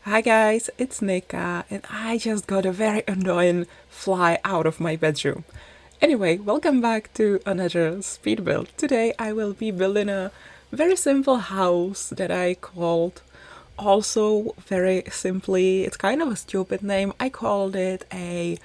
Hi guys, it's Nika, and I just got a very annoying fly out of my bedroom. Anyway, welcome back to another speed build. Today I will be building a very simple house that I called, also very simply, it's kind of a stupid name, I called it a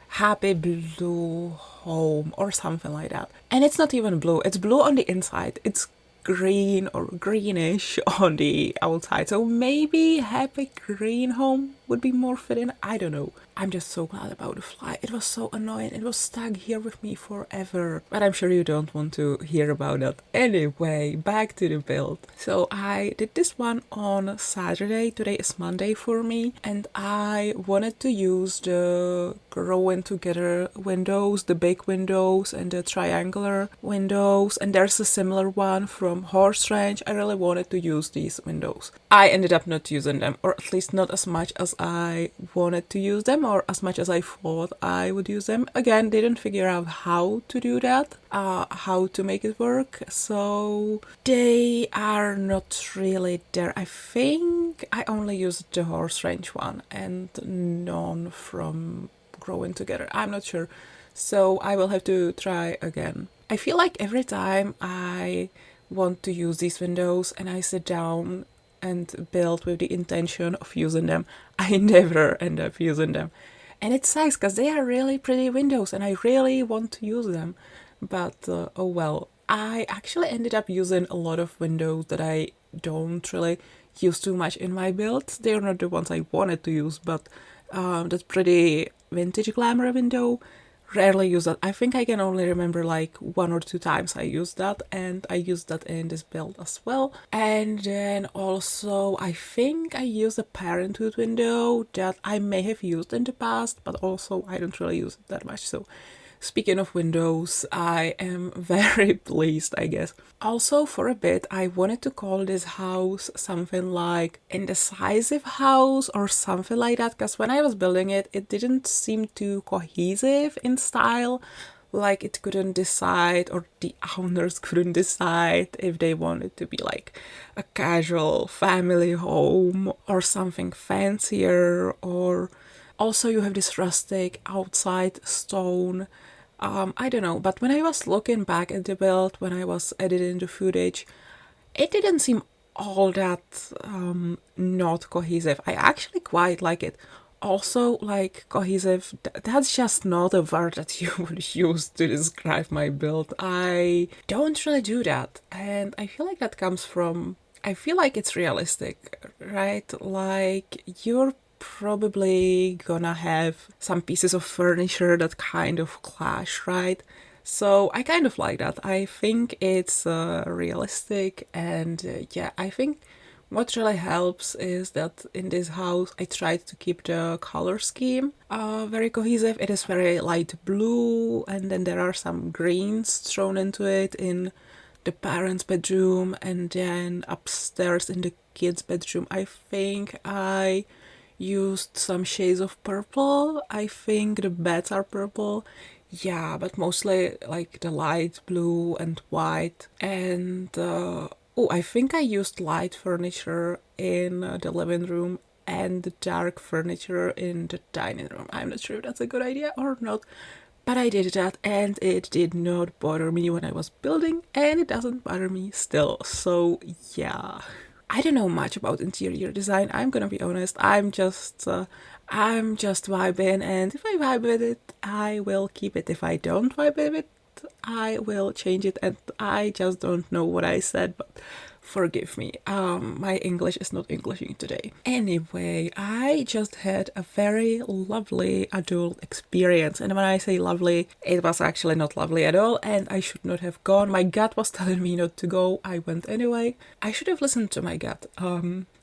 happy blue home or something like that. And it's not even blue, it's blue on the inside. It's green or greenish on the outside. So maybe happy green home would be more fitting. I don't know. I'm just so glad about the fly. It was so annoying. It was stuck here with me forever. But I'm sure you don't want to hear about that. Anyway, back to the build. So I did this one on Saturday. Today is Monday for me. And I wanted to use the growing together windows, the big windows and the triangular windows. And there's a similar one from Horse Ranch. I really wanted to use these windows. I ended up not using them, or at least not as much as I wanted to use them, or as much as I thought I would use them. Again, didn't figure out how to do that, how to make it work, so they are not really there. I think I only used the Horse Ranch one and none from Growing Together. I'm not sure, so I will have to try again. I feel like every time I want to use these windows and I sit down and build with the intention of using them, I never end up using them. And it sucks because they are really pretty windows and I really want to use them. But oh well, I actually ended up using a lot of windows that I don't really use too much in my builds. They're not the ones I wanted to use, but that pretty vintage glamour window, rarely use that. I think I can only remember like 1 or 2 times I used that, and I used that in this build as well. And then also I think I used a parenthood window that I may have used in the past, but also I don't really use it that much. So speaking of windows, I am very pleased, I guess. Also, for a bit, I wanted to call this house something like Indecisive House or something like that, because when I was building it, it didn't seem too cohesive in style. Like it couldn't decide, or the owners couldn't decide if they wanted to be like a casual family home or something fancier, or also you have this rustic outside stone. I don't know, but when I was looking back at the build, when I was editing the footage, it didn't seem all that not cohesive. I actually quite like it. Also, like cohesive, that's just not a word that you would use to describe my build. I don't really do that, and I feel like that comes from, I feel like it's realistic, right? Like you're probably gonna have some pieces of furniture that kind of clash, right? So I kind of like that. I think it's realistic, and yeah, I think what really helps is that in this house I tried to keep the color scheme very cohesive. It is very light blue, and then there are some greens thrown into it in the parents' bedroom, and then upstairs in the kids' bedroom I think I used some shades of purple. I think the beds are purple. Yeah, but mostly like the light blue and white. And oh, I think I used light furniture in the living room and the dark furniture in the dining room. I'm not sure if that's a good idea or not, but I did that and it did not bother me when I was building, and it doesn't bother me still. So yeah. I don't know much about interior design. I'm gonna be honest. I'm just vibing, and if I vibe with it, I will keep it. If I don't vibe with it, I will change it. And I just don't know what I said, but forgive me. My English is not Englishing today. Anyway, I just had a very lovely adult experience, and when I say lovely, it was actually not lovely at all, and I should not have gone. My gut was telling me not to go. I went anyway. I should have listened to my gut.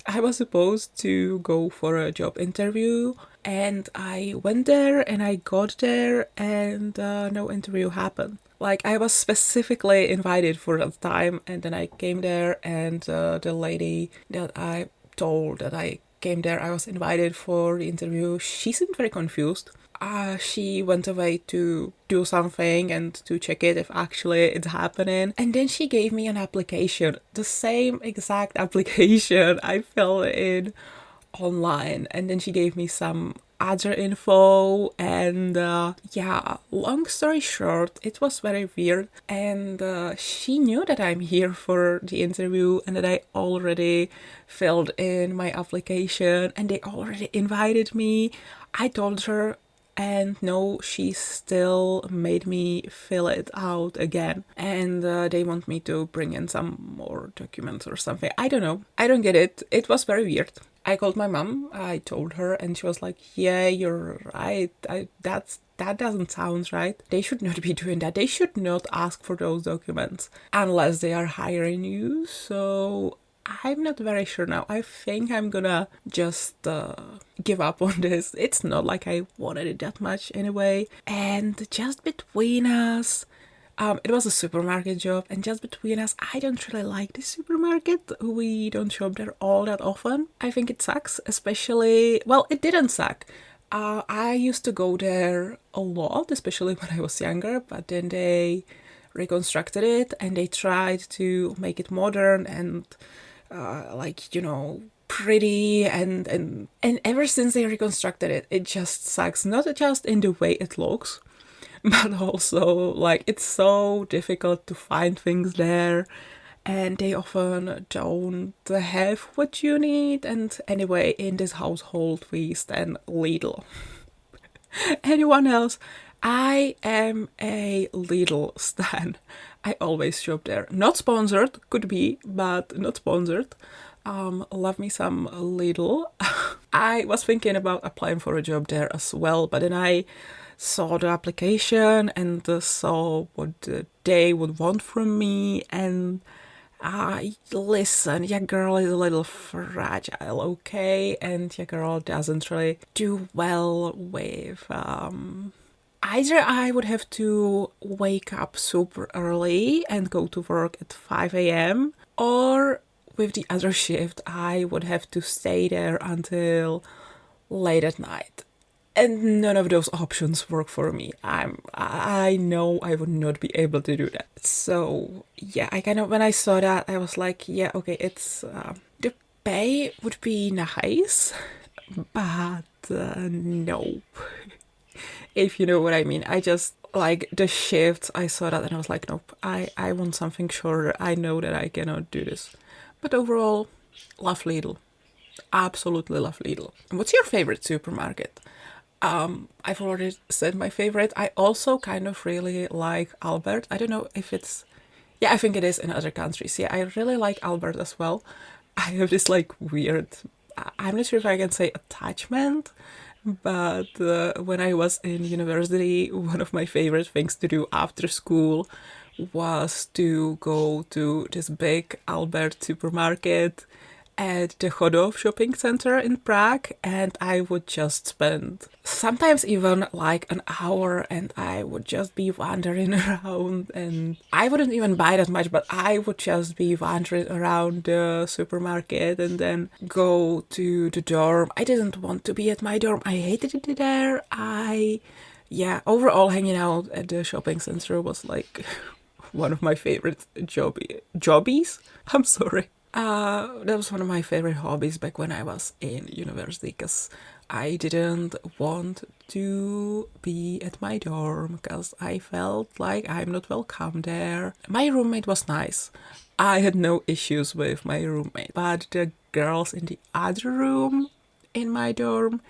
I was supposed to go for a job interview, and I went there and I got there, and no interview happened. Like, I was specifically invited for that time, and then I came there, and the lady that I told that I came there, I was invited for the interview, she seemed very confused. She went away to do something and to check it if actually it's happening. And then she gave me an application, the same exact application I filled in online, and then she gave me some other info, and yeah, long story short, it was very weird, and she knew that I'm here for the interview and that I already filled in my application and they already invited me. I told her, and no, she still made me fill it out again. And they want me to bring in some more documents or something. I don't know. I don't get it. It was very weird. I called my mom. I told her, and she was like, "Yeah, you're right. That doesn't sound right. They should not be doing that. They should not ask for those documents unless they are hiring you." So I'm not very sure now. I think I'm gonna just give up on this. It's not like I wanted it that much anyway. And just between us, it was a supermarket job, and just between us, I don't really like the supermarket. We don't shop there all that often. I think it sucks, especially, well, it didn't suck. I used to go there a lot, especially when I was younger, but then they reconstructed it and they tried to make it modern and like, you know, pretty, and ever since they reconstructed it, it just sucks. Not just in the way it looks, but also like it's so difficult to find things there, and they often don't have what you need. And anyway, in this household we stand Lidl. Anyone else? I am a Lidl stan. I always shop there. Not sponsored, could be, but not sponsored. Love me some Lidl. I was thinking about applying for a job there as well, but then I saw the application and saw what they would want from me, and listen, your girl is a little fragile, okay? And your girl doesn't really do well with either I would have to wake up super early and go to work at 5 a.m. or with the other shift I would have to stay there until late at night. And none of those options work for me. I know I would not be able to do that. So yeah, I kind of, when I saw that, I was like, yeah, okay, it's the pay would be nice, but no. If you know what I mean. I just, like, the shifts, I saw that and I was like, nope, I want something shorter. I know that I cannot do this. But overall, love Lidl. Absolutely love Lidl. What's your favorite supermarket? I've already said my favorite. I also kind of really like Albert. I don't know if it's... Yeah, I think it is in other countries. Yeah, I really like Albert as well. I have this like weird... I'm not sure if I can say attachment, but when I was in university, one of my favorite things to do after school was to go to this big Albert supermarket at the Chodov shopping center in Prague, and I would just spend sometimes even like an hour, and I would just be wandering around, and I wouldn't even buy that much, but I would just be wandering around the supermarket and then go to the dorm. I didn't want to be at my dorm. I hated it there. Overall hanging out at the shopping center was like one of my favorite jobbies. I'm sorry. That was one of my favorite hobbies back when I was in university, because I didn't want to be at my dorm because I felt like I'm not welcome there. My roommate was nice. I had no issues with my roommate, but the girls in the other room in my dorm,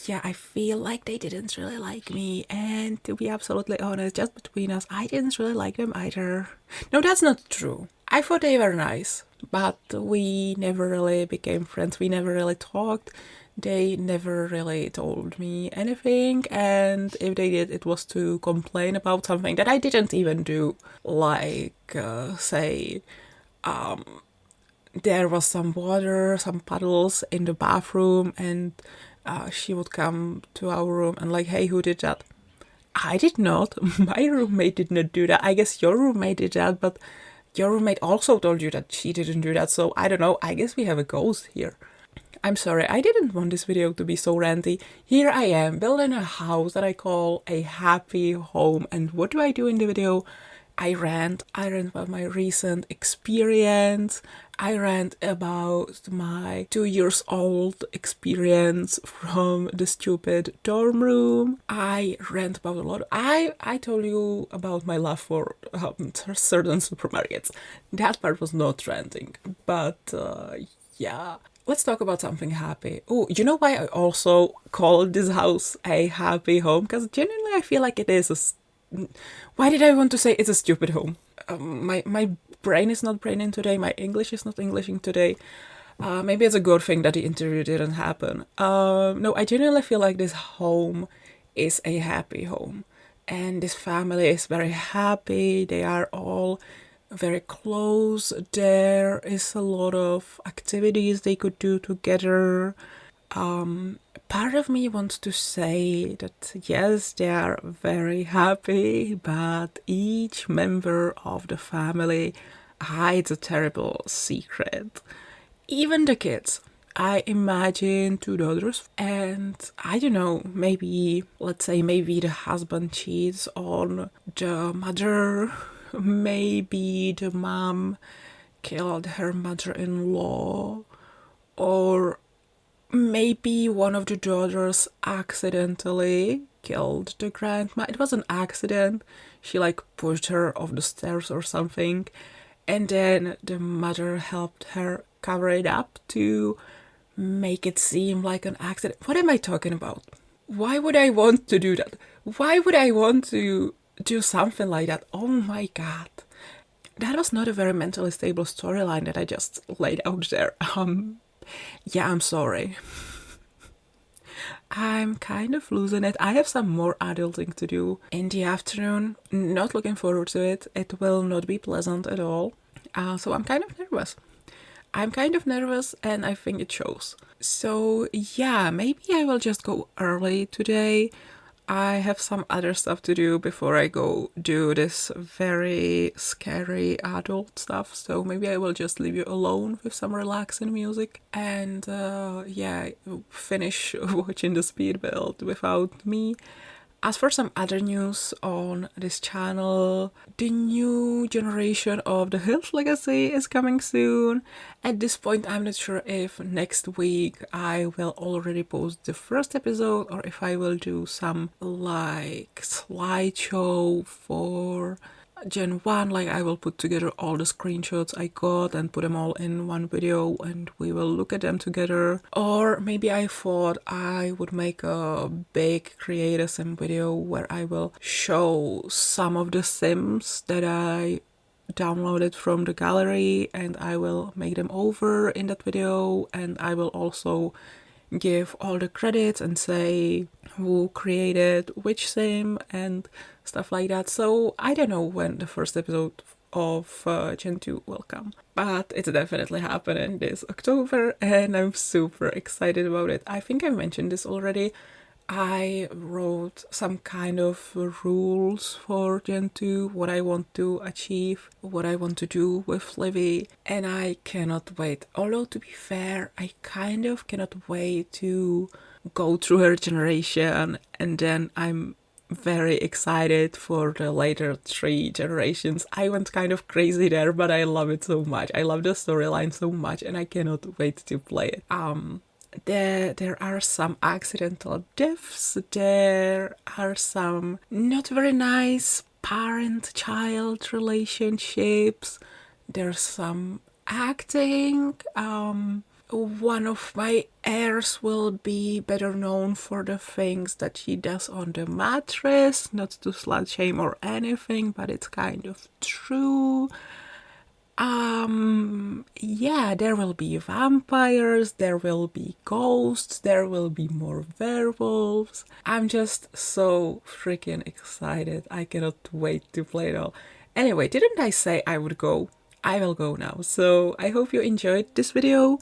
yeah, I feel like they didn't really like me. And to be absolutely honest, just between us, I didn't really like them either. No, that's not true. I thought they were nice, but we never really became friends. We never really talked. They never really told me anything. And if they did, it was to complain about something that I didn't even do. Like, there was some water, some puddles in the bathroom, and she would come to our room and like, hey, who did that? I did not. My roommate did not do that. I guess your roommate did that, but your roommate also told you that she didn't do that. So I don't know. I guess we have a ghost here. I'm sorry. I didn't want this video to be so ranty. Here I am building a house that I call a happy home. And what do I do in the video? I rant about my recent experience. I rant about my 2 years old experience from the stupid dorm room. I rant about a lot. I told you about my love for certain supermarkets. That part was not ranting, but yeah. Let's talk about something happy. Oh, you know why I also call this house a happy home? Because genuinely I feel like it is why did I want to say it's a stupid home? My brain is not braining today. My English is not Englishing today. Maybe it's a good thing that the interview didn't happen. No, I genuinely feel like this home is a happy home. And this family is very happy. They are all very close. There is a lot of activities they could do together. Part of me wants to say that yes, they are very happy, but each member of the family hides a terrible secret. Even the kids. I imagine 2 daughters, and I don't know, maybe, let's say, maybe the husband cheats on the mother, maybe the mom killed her mother-in-law, or maybe one of the daughters accidentally killed the grandma. It was an accident. She pushed her off the stairs or something. And then the mother helped her cover it up to make it seem like an accident. What am I talking about? Why would I want to do that? Why would I want to do something like that? Oh my god. That was not a very mentally stable storyline that I just laid out there. Yeah, I'm sorry. I'm kind of losing it. I have some more adulting to do in the afternoon. Not looking forward to it. It will not be pleasant at all. So I'm kind of nervous. And I think it shows. So yeah, maybe I will just go early today. I have some other stuff to do before I go do this very scary adult stuff. So maybe I will just leave you alone with some relaxing music and finish watching the Speedbuild without me. As for some other news on this channel, the new generation of the Hills Legacy is coming soon. At this point, I'm not sure if next week I will already post the first episode or if I will do some slideshow for Gen 1, I will put together all the screenshots I got and put them all in one video and we will look at them together. Or maybe I thought I would make a big create a sim video where I will show some of the sims that I downloaded from the gallery and I will make them over in that video, and I will also give all the credits and say who created which sim and stuff like that. So I don't know when the first episode of Gen 2 will come, but it's definitely happening this October and I'm super excited about it. I think I mentioned this already. I wrote some kind of rules for Gen 2, what I want to achieve, what I want to do with Livy, and I cannot wait. Although, to be fair, I kind of cannot wait to go through her generation, and then I'm very excited for the later 3 generations. I went kind of crazy there, but I love it so much. I love the storyline so much, and I cannot wait to play it. There are some accidental deaths, there are some not very nice parent-child relationships, there's some acting. One of my heirs will be better known for the things that she does on the mattress, not to slut shame or anything, but it's kind of true. There will be vampires, there will be ghosts, there will be more werewolves. I'm just so freaking excited. I cannot wait to play it all. Anyway, didn't I say I would go? I will go now. So I hope you enjoyed this video.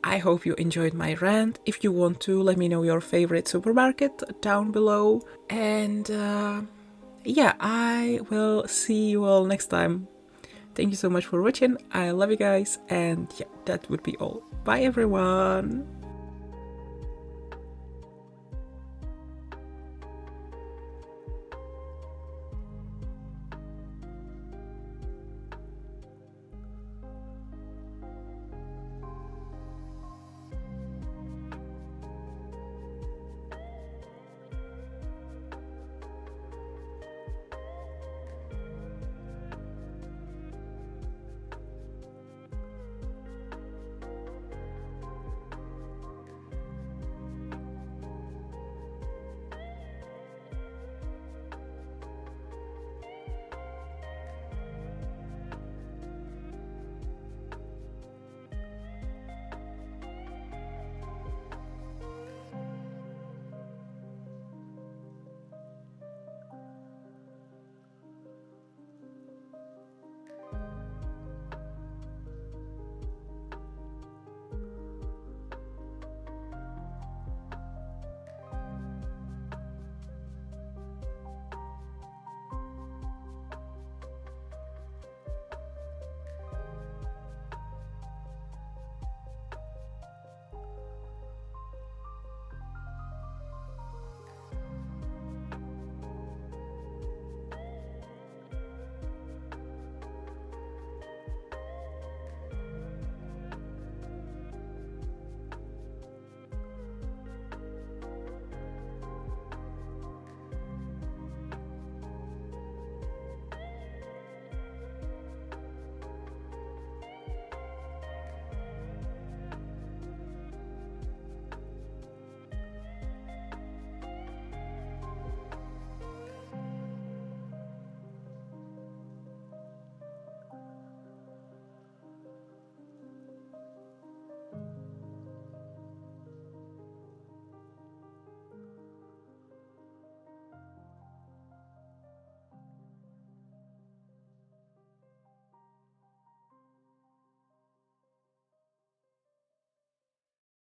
I hope you enjoyed my rant. If you want to, let me know your favorite supermarket down below. And I will see you all next time. Thank you so much for watching. I love you guys. And yeah, that would be all. Bye everyone.